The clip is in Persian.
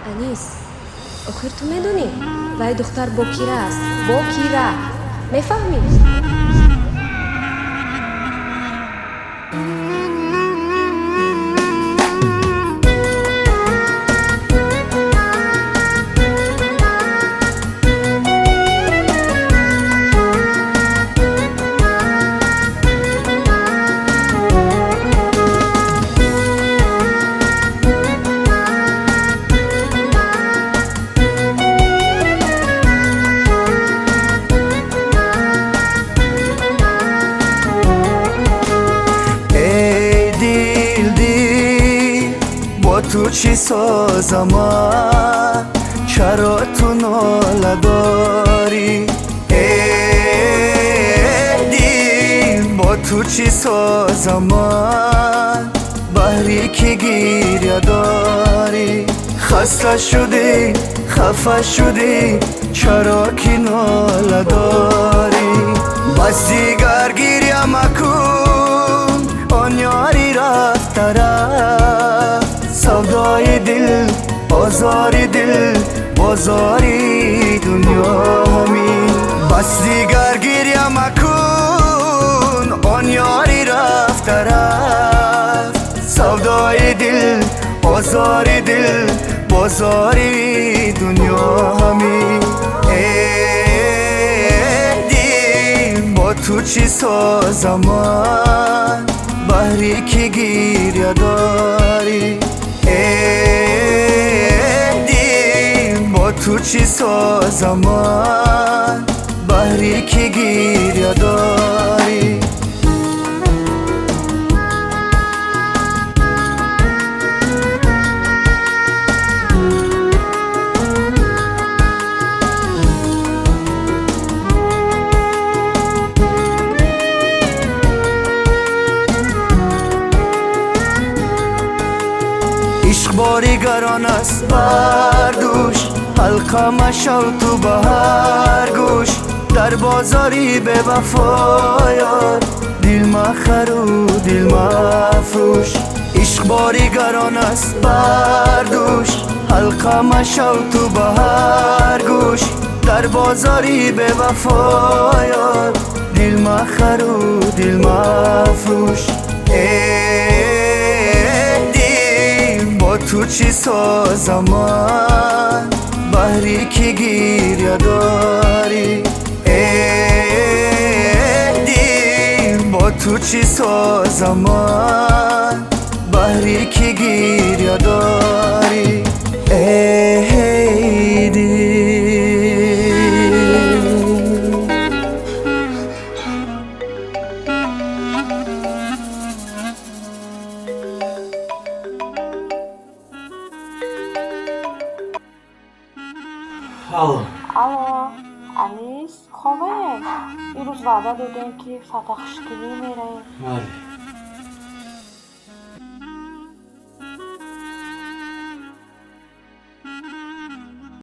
انیس، آخر تو میدونی وای دختر با کیره است، با کیره میفهمی؟ تو چی سازم من؟ چرا تو ناله داری؟ ای دل با تو چی سازم من؟ بحری که گیریه داری خسته شدی خفه شدی چرا که ناله داری؟ بس دیگر گیریه مکن آن یاری رفته رفت سودای دل آزاری دل بازاری دنیا همین بس دیگر گریه مکن آن یاری رفته رفت سودای دل آزاری دل بازاری دنیا همین ای دل با تو چی سازم من بحری که گیریه داری ای دل با تو چی سازم من بحری که گیریه داری عشق باریگران است بر دوش حلقه مشو تو به هر گوش در بازاری به وفایار دل مخر و دل مفروش عشق باریگران است بر دوش حلقه مشو تو به هر گوش در بازاری به وفایار دل مخر و دل مفروش تو چی سازم من بحری که گیریه داری ای دل با تو چی سازم من بحری که گیریه داری ای دل الو انیس خوبه؟ یه روز وعده دادیم که فتح خشکلی میره. بله